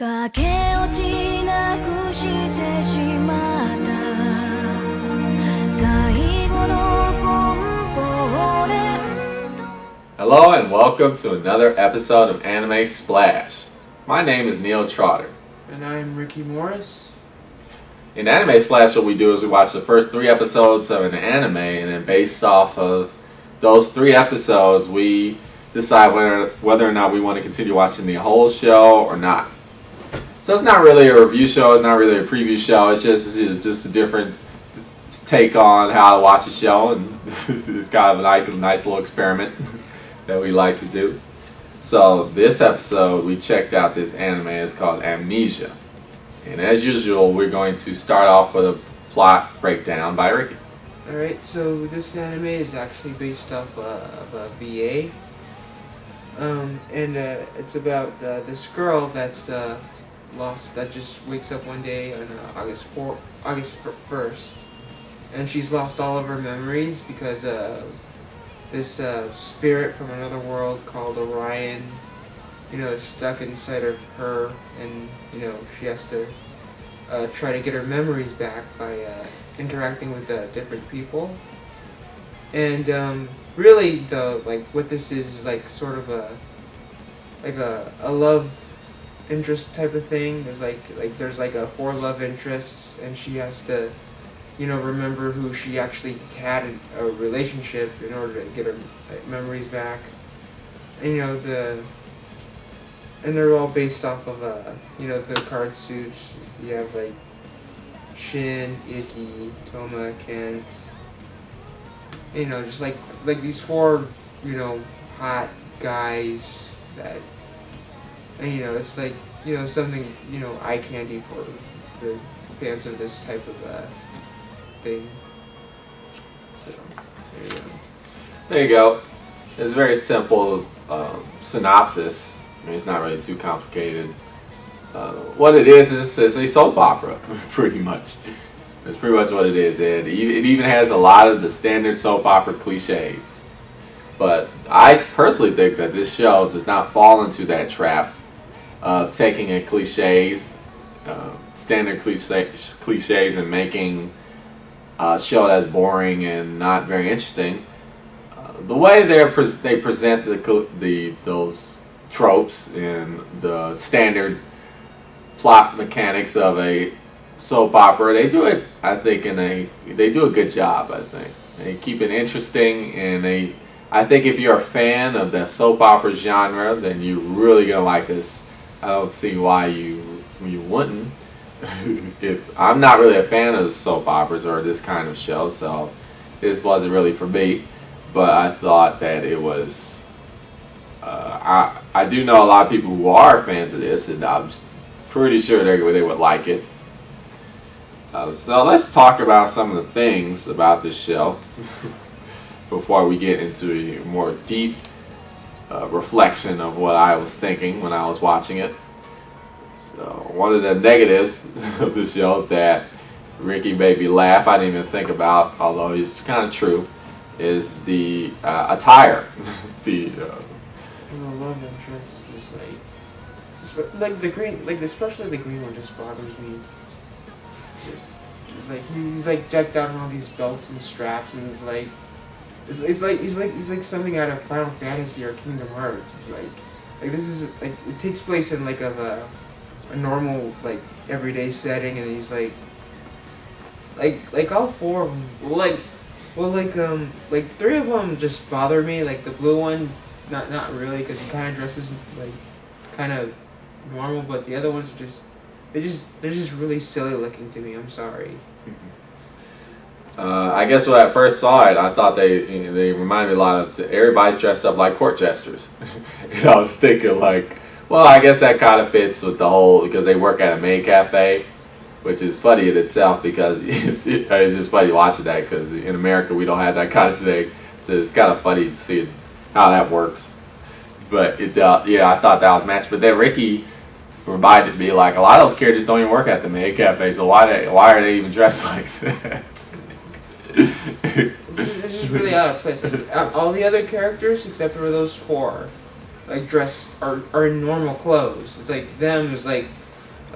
駆け落ちなくしてしまった最後のコンポーネント Hello and welcome to another episode of Anime Splash. My name is Neil Trotter. And I'm Ricky Morris. In Anime Splash, what we do is we watch the first 3 episodes of an anime, and then based off of those 3 episodes, we decide whether or not we want to continue watching the whole show or not. So it's not really a review show, it's not really a preview show, it's just a different take on how to watch a show, and it's kind of a nice little experiment that we like to do. So this episode, we checked out this anime. It's called Amnesia. And as usual, we're going to start off with a plot breakdown by Ricky. Alright, so this anime is actually based off of a VA. It's about this girl that's lost, that just wakes up one day on August 1st. And she's lost all of her memories because this spirit from another world called Orion, is stuck inside of her, and she has to try to get her memories back by interacting with different people. And really, what this is like sort of a love interest type of thing. There's like 4 love interests, and she has to remember who she actually had a relationship in order to get her memories back. And they're all based off of the card suits. You have like Shin, Ikki, Toma, Kent. Just like these 4 hot guys that, and it's like something eye candy for the fans of this type of thing. So there you go. There you go. It's a very simple synopsis. I mean, it's not really too complicated. What it is a soap opera, pretty much. That's pretty much what it is. It even has a lot of the standard soap opera cliches. But I personally think that this show does not fall into that trap of taking a standard cliches and making a show that's boring and not very interesting. The way they present those tropes and the standard plot mechanics of a soap opera, they do it, I think, they do a good job. I think they keep it interesting, and I think if you're a fan of the soap opera genre, then you're really gonna like this. I don't see why you wouldn't. If I'm not really a fan of soap operas or this kind of show, so this wasn't really for me. But I thought that it was. I do know a lot of people who are fans of this, and I'm pretty sure they would like it. So let's talk about some of the things about this show before we get into a more deep reflection of what I was thinking when I was watching it. So one of the negatives of the show that Ricky made me laugh, I didn't even think about, although it's kind of true, is the attire. The love interest is like the green, especially the green one just bothers me. He's like decked out in all these belts and straps, and he's like he's something out of Final Fantasy or Kingdom Hearts. It's like this is like, it takes place in like a normal everyday setting, and he's like all 4 of them. Like 3 of them just bother me. Like the blue one, not really, because he kind of dresses kind of normal, but the other ones are they're just really silly looking to me. I'm sorry. I guess when I first saw it, I thought they reminded me a lot of everybody's dressed up like court jesters. And I was thinking well, I guess that kind of fits with the whole, because they work at a maid cafe, which is funny in itself, because it's just funny watching that, because in America we don't have that kind of thing. So it's kind of funny to see how that works. But yeah, I thought that was matched. But then Ricky reminded me, a lot of those characters don't even work at the maid cafe, so why are they even dressed like that? This is really out of place. All the other characters, except for those 4, dress are in normal clothes. It's like them is like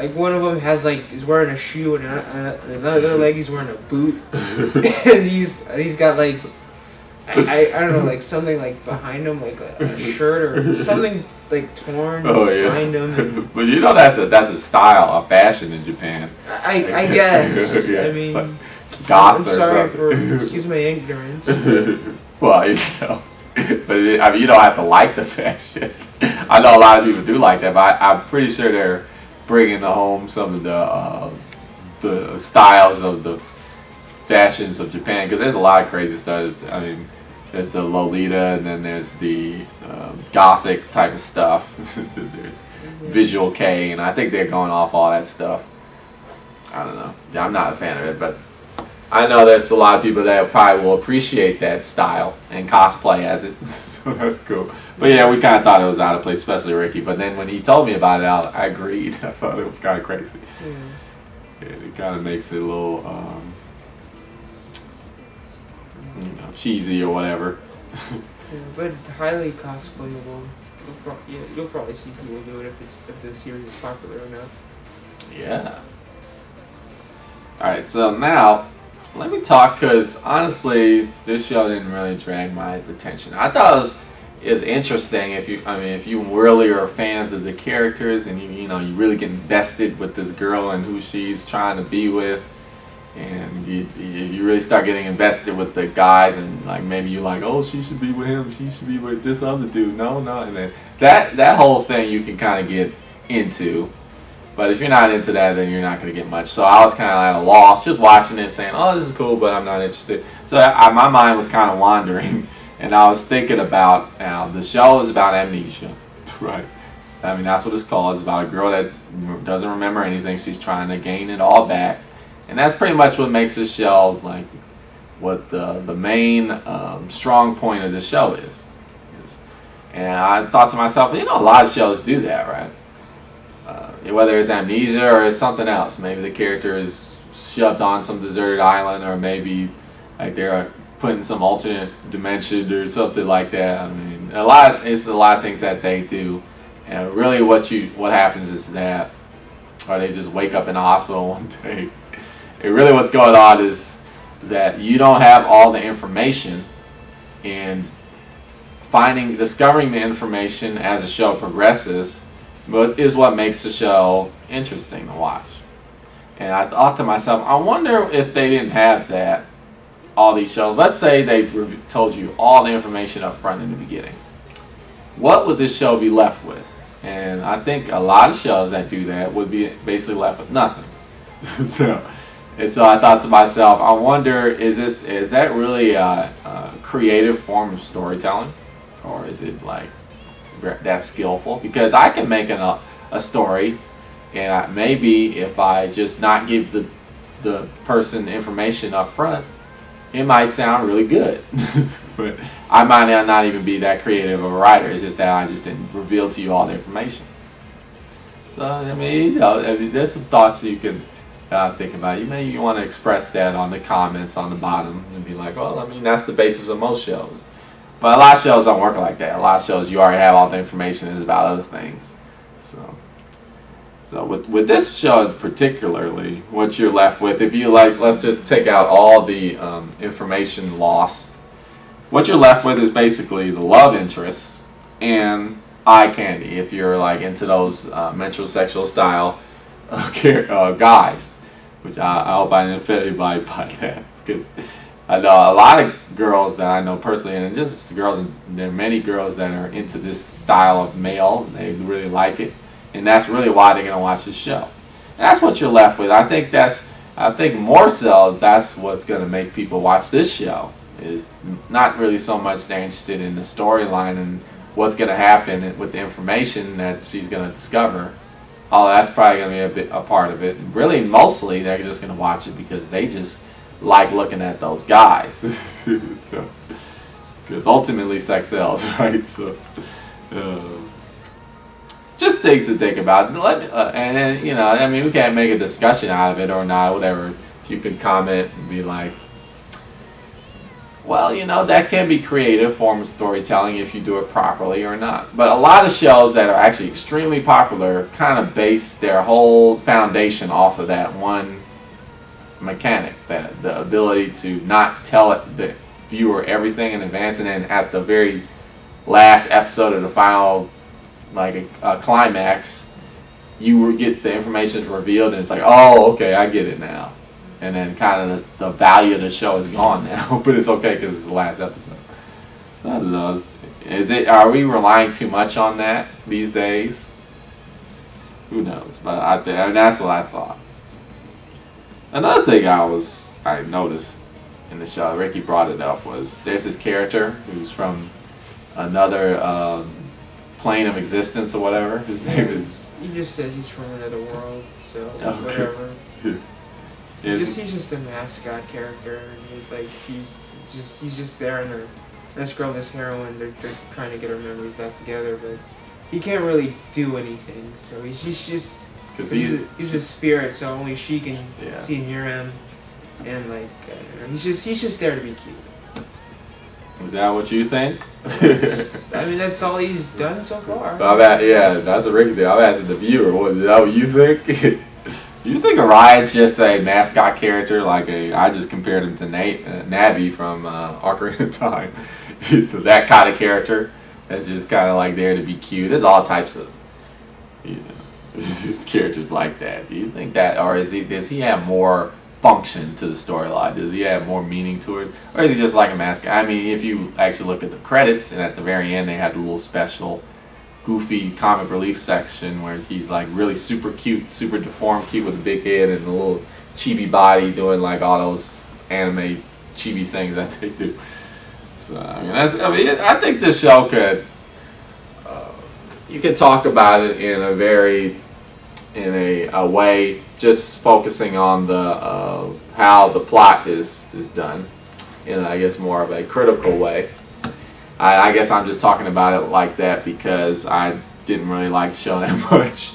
Like one of them has like is wearing a shoe and another leg he's wearing a boot, and he's got like I don't know, like something like behind him, like a shirt or something like torn behind him. And but you know that's a style of fashion in Japan. I guess. Yeah, I mean, goth I'm or sorry something. excuse my ignorance. Well, but I mean, you don't have to like the fashion. I know a lot of people do like that, but I'm pretty sure they're bringing home some of the styles of the fashions of Japan, because there's a lot of crazy stuff. I mean, there's the Lolita, and then there's the gothic type of stuff. There's Visual K, and I think they're going off all that stuff. I don't know. Yeah, I'm not a fan of it, but I know there's a lot of people that probably will appreciate that style and cosplay as it. So that's cool. But yeah, we kind of thought it was out of place, especially Ricky. But then when he told me about it, I agreed. I thought it was kind of crazy. Yeah, it kind of makes it a little, cheesy or whatever. Yeah, but highly cosplayable. You'll probably see people do it if the series is popular enough. Yeah. Alright, so now let me talk, because honestly this show didn't really drag my attention. I thought it was interesting if you really are fans of the characters, and you really get invested with this girl and who she's trying to be with, and you really start getting invested with the guys, and like maybe you like, oh, she should be with him, she should be with this other dude, no, and then that whole thing you can kind of get into. But if you're not into that, then you're not going to get much. So I was kind of at a loss, just watching it, saying, oh, this is cool, but I'm not interested. So my mind was kind of wandering, and I was thinking about, the show is about amnesia, right? I mean, that's what it's called. It's about a girl that doesn't remember anything. She's trying to gain it all back. And that's pretty much what makes this show, like, what the main strong point of the show is. And I thought to myself, a lot of shows do that, right? Whether it's amnesia or it's something else. Maybe the character is shoved on some deserted island, or maybe like they're put in some alternate dimension or something like that. I mean, it's a lot of things that they do. And really what happens is that, or they just wake up in the hospital one day. And really what's going on is that you don't have all the information, and discovering the information as the show progresses is what makes the show interesting to watch. And I thought to myself, I wonder if they didn't have that, all these shows. Let's say they told you all the information up front in the beginning. What would this show be left with? And I think a lot of shows that do that would be basically left with nothing. So I thought to myself, I wonder, is that really a creative form of storytelling? Or is it like that skillful? Because I can make a story, and maybe if I just not give the person information up front, it might sound really good. But I might not even be that creative of a writer. It's just that I just didn't reveal to you all the information. So I mean, there's some thoughts you can think about. You want to express that on the comments on the bottom and be like, well, I mean, that's the basis of most shows. But a lot of shows don't work like that. A lot of shows, you already have all the information. It's about other things. So with this show particularly, what you're left with, if you like, let's just take out all the information loss. What you're left with is basically the love interests and eye candy. If you're like into those metrosexual style guys, which I hope I didn't offend anybody by that, because I know a lot of girls that I know personally, and just girls, and there are many girls that are into this style of male. They really like it, and that's really why they're gonna watch this show. And that's what you're left with. I think more so that's what's gonna make people watch this show. Is not really so much they're interested in the storyline and what's gonna happen with the information that she's gonna discover. Oh, that's probably gonna be a part of it. Really, mostly they're just gonna watch it because they just like looking at those guys. Because ultimately sex sells, right? So just things to think about. And then, I mean, we can't make a discussion out of it or not, whatever. If you could comment and be like, Well, you know, that can be a creative form of storytelling if you do it properly or not. But a lot of shows that are actually extremely popular kind of base their whole foundation off of that one mechanic, that the ability to not tell the viewer everything in advance, and then at the very last episode of the final, like a climax, you get the information is revealed, and it's like, oh, okay, I get it now. And then kind of the value of the show is gone now, but it's okay because it's the last episode. I don't know. Are we relying too much on that these days? Who knows? But that's what I thought. Another thing I noticed in the show, Ricky brought it up, was there's this character who's from another plane of existence or whatever. His name is. He just says he's from another world, so Okay. whatever. He's just a mascot character, and he's just there, and this girl, this heroine, they're trying to get her memories back together, but he can't really do anything. So he's just because he's a spirit, so only she can see and hear him, and like he's just there to be cute. Is that what you think? I mean, that's all he's done so far. That's a Ricky thing. I'm asking the viewer. Is that what you think? Do you think Orion's just a mascot character? I just compared him to Navi from Ocarina of Time. So that kind of character that's just kind of like there to be cute. There's all types of characters like that. Do you think that, or does he have more function to the storyline? Does he have more meaning to it, or is he just like a mascot? I mean, if you actually look at the credits, and at the very end they had a little special goofy comic relief section where he's like really super cute, super deformed cute with a big head and a little chibi body doing like all those anime chibi things that they do. So I think this show could you could talk about it in a way just focusing on the how the plot is done in, I guess, more of a critical way. I guess I'm just talking about it like that because I didn't really like the show that much.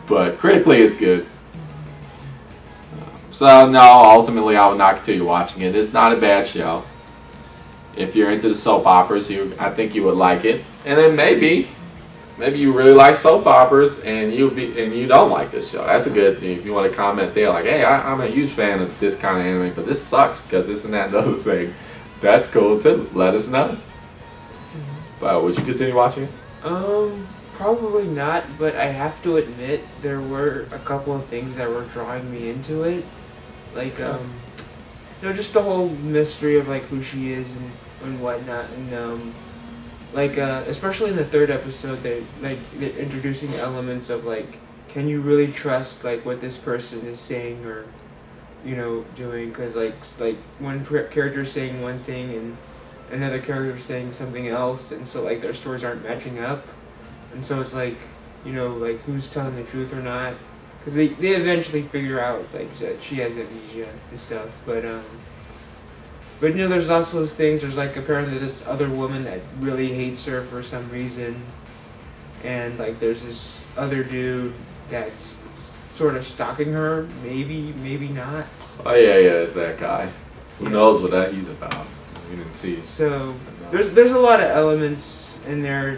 But critically, it's good. So, no, ultimately, I would not continue watching it. It's not a bad show. If you're into the soap operas, I think you would like it. And then maybe you really like soap operas and you don't like this show. That's a good thing. If you want to comment there, like, hey, I'm a huge fan of this kind of anime, but this sucks because this and that and other thing. That's cool too. Let us know. Would you continue watching it? Probably not, but I have to admit there were a couple of things that were drawing me into it. Like, just the whole mystery of like who she is and whatnot, and especially in the third episode, they're introducing elements of like, can you really trust like what this person is saying or doing? Because like one character is saying one thing and another character saying something else, and so like their stories aren't matching up, and so it's like who's telling the truth or not, because they eventually figure out like that she has amnesia and stuff, but there's also those things. There's like apparently this other woman that really hates her for some reason, and like there's this other dude that's sort of stalking her, maybe not. Oh yeah, it's that guy. Who knows what he's about? We didn't see it. So there's a lot of elements in there,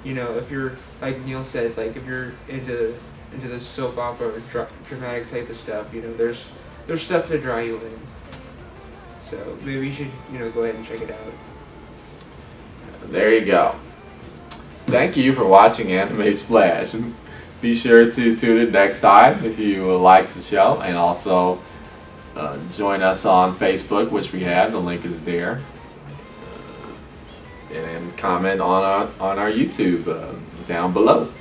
if you're, like Neil said, like if you're into the soap opera or dramatic type of stuff, there's stuff to draw you in. So maybe you should go ahead and check it out. There you go. Thank you for watching Anime Splash. Be sure to tune in next time if you like the show, and also join us on Facebook, which we have. The link is there. And comment on our YouTube down below.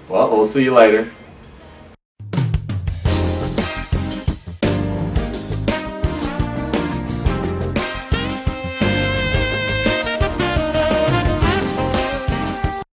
Well, we'll see you later.